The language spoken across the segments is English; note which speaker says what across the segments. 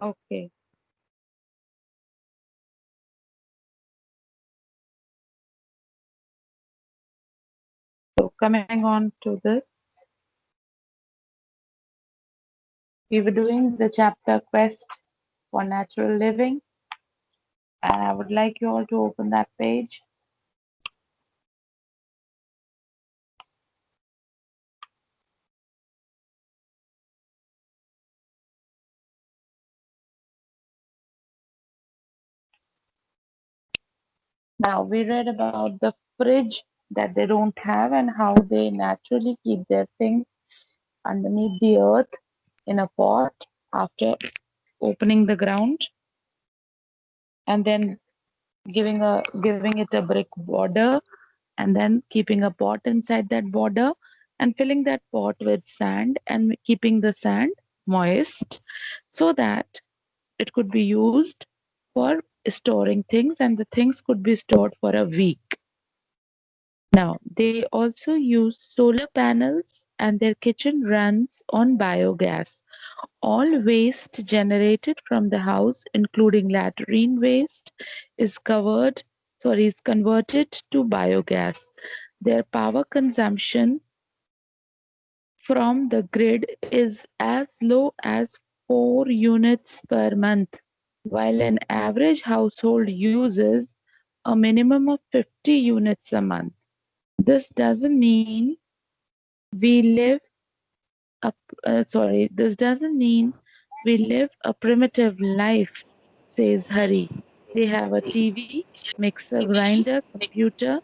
Speaker 1: Okay. So coming on to this, we were doing the chapter Quest for Natural Living, and I would like you all to open that page. Now, we read about the fridge that they don't have and how they naturally keep their things underneath the earth in a pot after opening the ground and then giving it a brick border and then keeping a pot inside that border and filling that pot with sand and keeping the sand moist so that it could be used for storing things and the things could be stored for a week. Now, they also use solar panels and their kitchen runs on biogas. All waste generated from the house, including latrine waste, is converted to biogas. Their power consumption from the grid is as low as 4 units per month, while an average household uses a minimum of 50 units a month. This doesn't mean we live this doesn't mean we live a primitive life, says Hari. They have a TV, mixer, grinder, computer,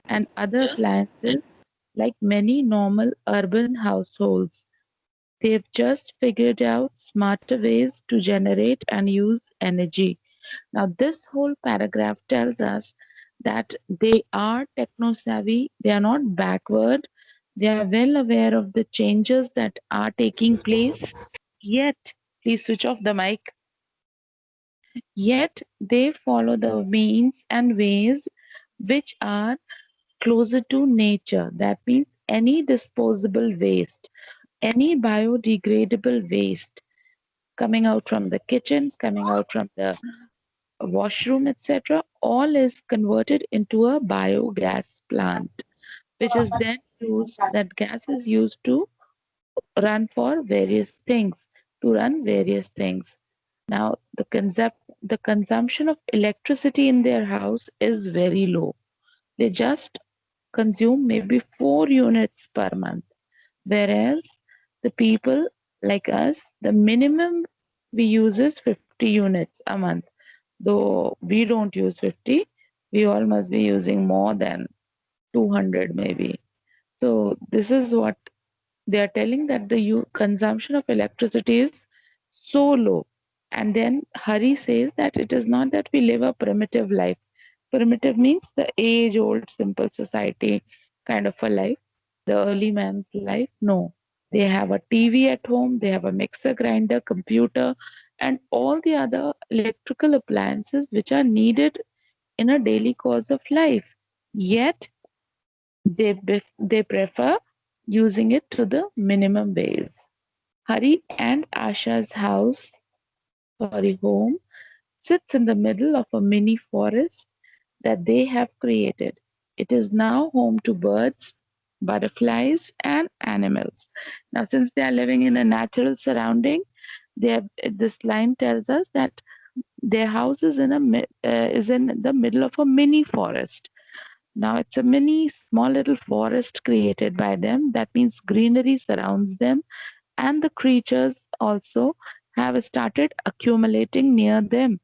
Speaker 1: and other appliances like many normal urban households. They've just figured out smarter ways to generate and use energy. Now, this whole paragraph tells us that they are techno savvy, they are not backward, they are well aware of the changes that are taking place. Yet, please switch off the mic. Yet, they follow the means and ways which are closer to nature. That means any disposable waste, any biodegradable waste coming out from the kitchen, coming out from the washroom, etc., all is converted into a biogas plant, which is then used, that gas is used to run for various things, to run various things. Now, the consumption of electricity in their house is very low. They just consume maybe 4 units per month, whereas the people like us, the minimum we use is 50 units a month. Though we don't use 50, we all must be using more than 200 maybe. So this is what they are telling, that the consumption of electricity is so low. And then Hari says that it is not that we live a primitive life. Primitive means the age old simple society kind of a life, the early man's life. No. They have a TV at home, they have a mixer, grinder, computer, and all the other electrical appliances which are needed in a daily course of life. Yet they prefer using it to the minimum ways. Hari and Asha's home, sits in the middle of a mini forest that they have created. It is now home to birds, butterflies, and animals. Now, since they are living in a natural surrounding, this line tells us that their house is in the middle of a mini forest. Now, it's a mini, small little forest created by them. That means greenery surrounds them, and the creatures also have started accumulating near them.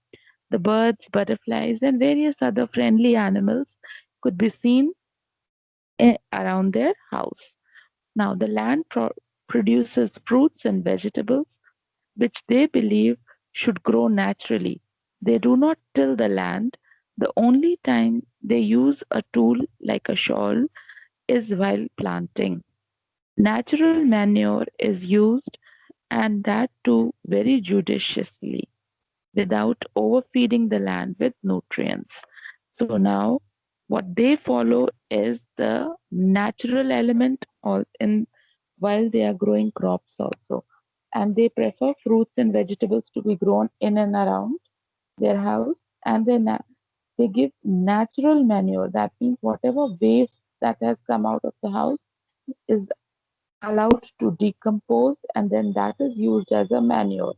Speaker 1: The birds, butterflies, and various other friendly animals could be seen around their house. Now, the land produces fruits and vegetables which they believe should grow naturally. They do not till the land. The only time they use a tool like a shawl is while planting. Natural manure is used, and that too very judiciously, without overfeeding the land with nutrients. So now what they follow is the natural element all in while they are growing crops also. and they prefer fruits and vegetables to be grown in and around their house, and they give natural manure. That means whatever waste that has come out of the house is allowed to decompose, and then that is used as a manure.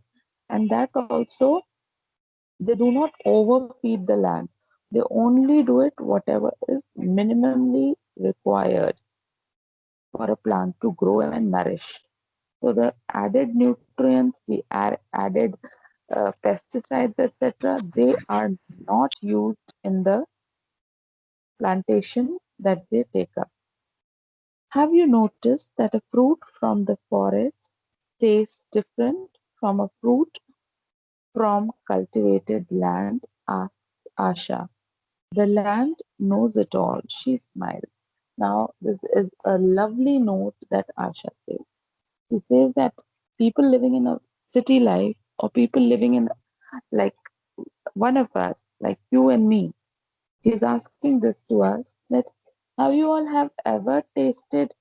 Speaker 1: And that also, they do not overfeed the land. They only do it whatever is minimally required for a plant to grow and nourish. So the added nutrients, the added pesticides, etc., they are not used in the plantation that they take up. Have you noticed that a fruit from the forest tastes different from a fruit from cultivated land? Asked Asha. The land knows it all. She smiled. Now, this is a lovely note that Asha says. She says that people living in a city life, or people living in like one of us, like you and me, he's asking this to us that have you all have ever tasted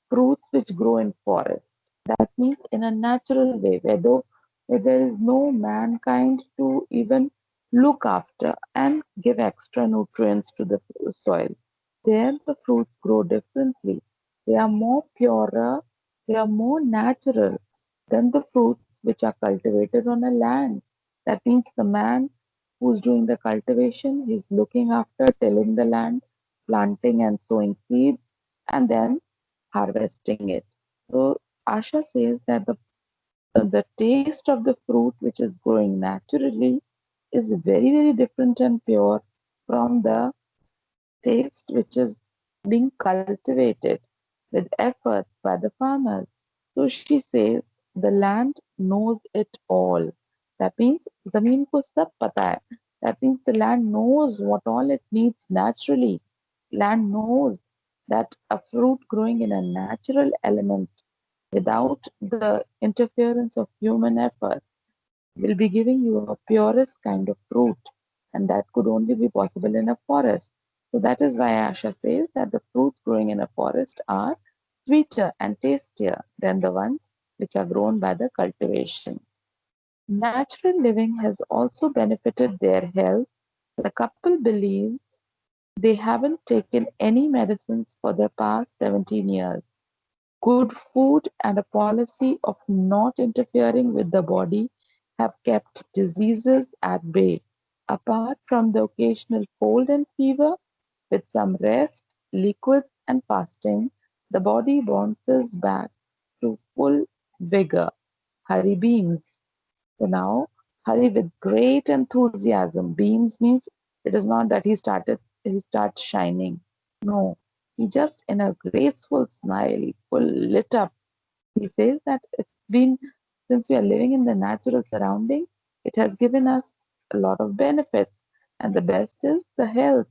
Speaker 1: fruits which grow in forest? That means in a natural way, where there is no mankind to even look after and give extra nutrients to the soil. There the fruits grow differently. They are more purer, they are more natural than the fruits which are cultivated on a land. That means the man who's doing the cultivation, he's looking after, tilling the land, planting and sowing seeds, and then harvesting it. So Asha says that the taste of the fruit which is growing naturally is very, very different and pure from the taste which is being cultivated with efforts by the farmers. So she says the land knows it all. That means zameen ko sab pata hai. That means the land knows what all it needs naturally. Land knows that a fruit growing in a natural element without the interference of human effort will be giving you a purest kind of fruit, and that could only be possible in a forest. So that is why Asha says that the fruits growing in a forest are sweeter and tastier than the ones which are grown by the cultivation. Natural living has also benefited their health. The couple believes they haven't taken any medicines for the past 17 years. Good food and a policy of not interfering with the body have kept diseases at bay. Apart from the occasional cold and fever, with some rest, liquids, and fasting, the body bounces back to full vigor. Hari beams. So now, Hari with great enthusiasm. Beams means it is not that he starts shining. No, he just in a graceful smile, full lit up. He says that it's been, since we are living in the natural surrounding, it has given us a lot of benefits. And the best is the health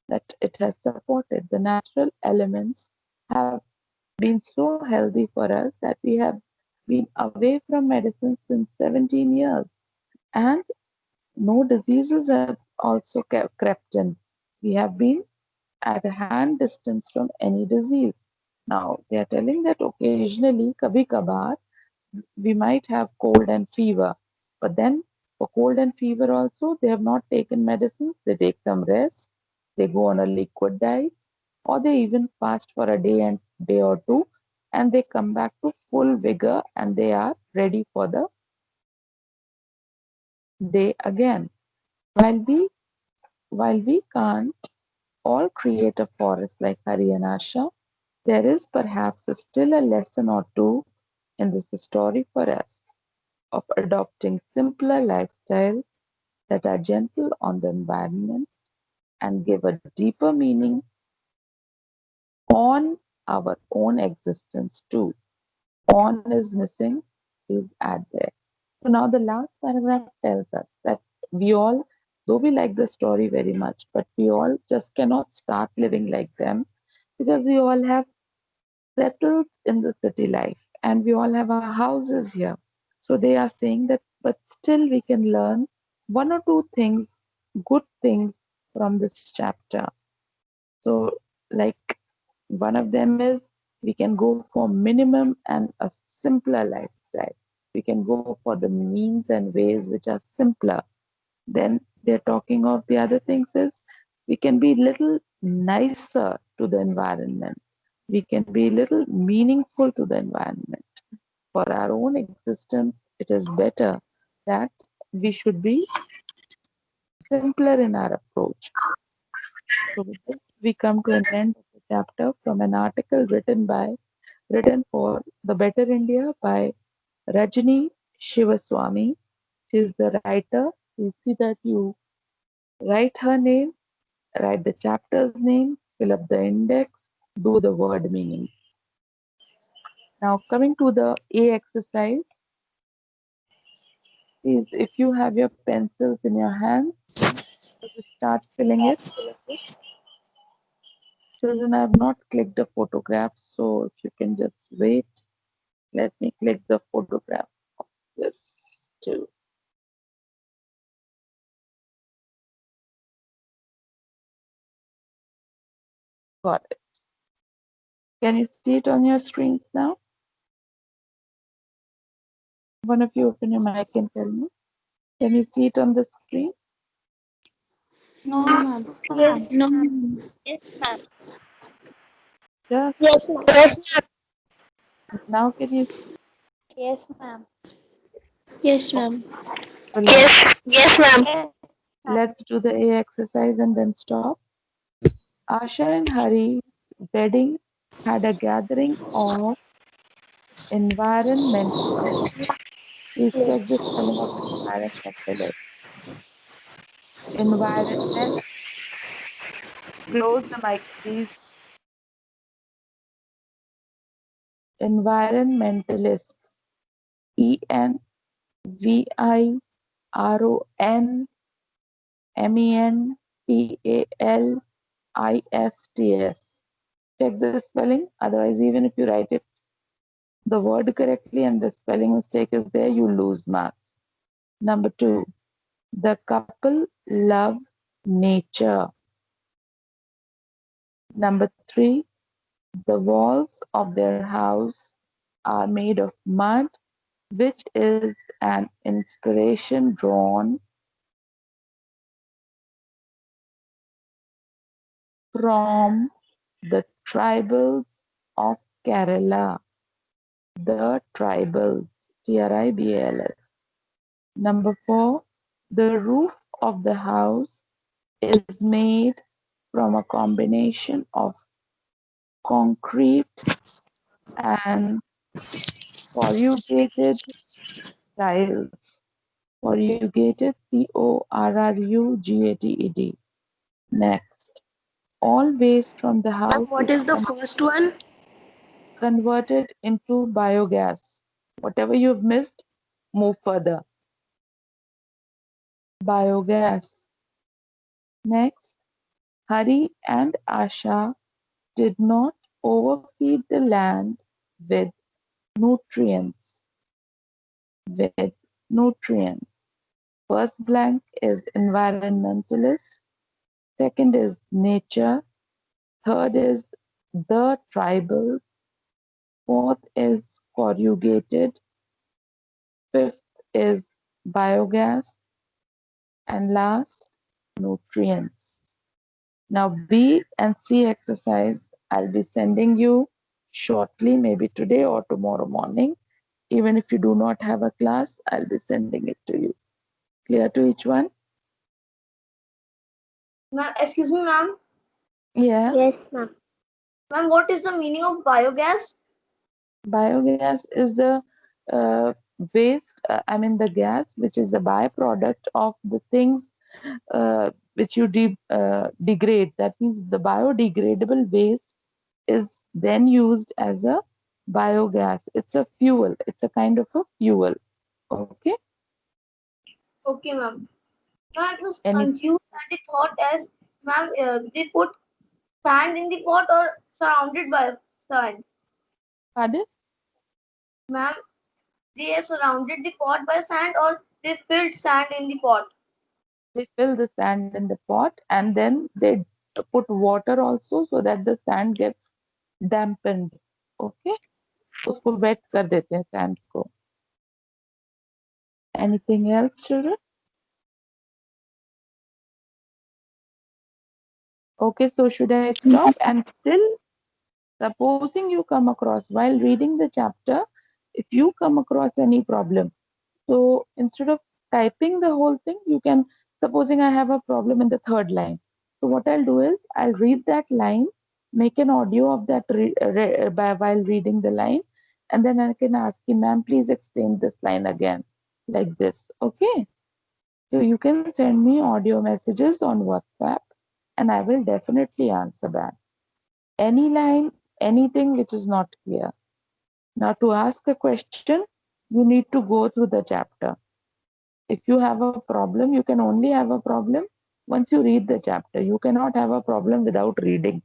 Speaker 1: that it has supported. The natural elements have been so healthy for us that we have been away from medicine since 17 years. And no diseases have also crept in. We have been at a hand distance from any disease. Now, they are telling that occasionally, kabhi kabar, we might have cold and fever. But then, for cold and fever also, they have not taken medicines. They take some rest. They go on a liquid diet, or they even fast for a day or two, and they come back to full vigor and they are ready for the day again. While we while we can't all create a forest like Hari and Asha, there is perhaps still a lesson or two in this story for us of adopting simpler lifestyles that are gentle on the environment and give a deeper meaning on our own existence too. On is missing, is add there. So now the last paragraph tells us that we all, though we like the story very much, but we all just cannot start living like them because we all have settled in the city life and we all have our houses here. So they are saying that, but still we can learn one or two things, good things from this chapter. So, like one of them is we can go for minimum and a simpler lifestyle. We can go for the means and ways which are simpler. Then they're talking of the other things is we can be little nicer to the environment. We can be little meaningful to the environment. For our own existence, it is better that we should be simpler in our approach. So with this, we come to an end of the chapter from an article written for The Better India by Rajni Shivaswamy. She is the writer. You see that you write her name, write the chapter's name, fill up the index, do the word meaning. Now coming to the A exercise, please if you have your pencils in your hands, just start filling it. Children, I have not clicked the photograph, so if you can just wait, let me click the photograph of this too. Got it. Can you see it on your screens now? One of you open your mic and tell me. Can you see it on the screen?
Speaker 2: No, ma'am.
Speaker 3: Yes,
Speaker 2: No.
Speaker 3: yes, ma'am.
Speaker 1: Just
Speaker 3: Yes, ma'am. Yes, ma'am.
Speaker 1: now can you
Speaker 3: Yes, ma'am.
Speaker 2: Yes,
Speaker 1: okay,
Speaker 2: ma'am.
Speaker 1: so
Speaker 3: Yes, ma'am. Yes,
Speaker 1: let's do the A exercise and then stop. Asha and Hari's wedding had a gathering of environmentalists. Please check the spelling of environmentalist. Environment, close the mic, please. Environmentalists. Environmentalists. Check the spelling. Otherwise, even if you write it the word correctly and the spelling mistake is there, you lose marks. Number two, the couple love nature. Number three, the walls of their house are made of mud, which is an inspiration drawn from the tribals of Kerala. The tribals, Tribals. Number four, the roof of the house is made from a combination of concrete and corrugated tiles. Corrugated, Corrugated. Next, all waste from the
Speaker 2: Ma'am,
Speaker 1: house
Speaker 2: what
Speaker 1: is
Speaker 2: is the first one?
Speaker 1: converted into biogas. Whatever you've missed, move further. Biogas. Next, Hari and Asha did not overfeed the land with nutrients. With nutrients. First blank is environmentalist, second is nature, third is the tribal, fourth is corrugated, fifth is biogas, and last nutrients. Now B and C exercise I'll be sending you shortly, maybe today or tomorrow morning. Even if you do not have a class, I'll be sending it to you. Clear to each one?
Speaker 4: Ma'am, excuse me, ma'am.
Speaker 1: Yeah.
Speaker 3: yes, ma'am.
Speaker 4: Ma'am, what is the meaning of biogas?
Speaker 1: Biogas is the uh, waste, I mean the gas, which is a byproduct of the things which you degrade. That means the biodegradable waste is then used as a biogas. It's a fuel. It's a kind of a fuel. Okay.
Speaker 4: Okay, ma'am. Ma'am, I was
Speaker 1: Any
Speaker 4: confused and I thought as, ma'am, they put sand in the pot or surrounded by sand.
Speaker 1: pardon?
Speaker 4: Ma'am, they have surrounded the pot by sand or they filled sand in the pot.
Speaker 1: They fill the sand in the pot and then they put water also so that the sand gets dampened. Okay. उसको wait कर देते हैं sand को. Anything else, children? Okay, so should I stop? And still, supposing you come across while reading the chapter, if you come across any problem, so instead of typing the whole thing, you can, supposing I have a problem in the third line. So what I'll do is I'll read that line, make an audio of that while reading the line, and then I can ask him, ma'am, please explain this line again, like this. Okay. So you can send me audio messages on WhatsApp, and I will definitely answer back. Any line, anything which is not clear. Now, to ask a question, you need to go through the chapter. If you have a problem, you can only have a problem once you read the chapter. You cannot have a problem without reading.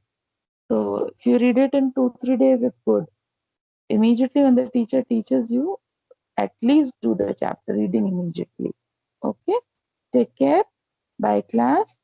Speaker 1: So, if you read it in 2-3 days, it's good. Immediately, when the teacher teaches you, at least do the chapter reading immediately. Okay? Take care. Bye, class.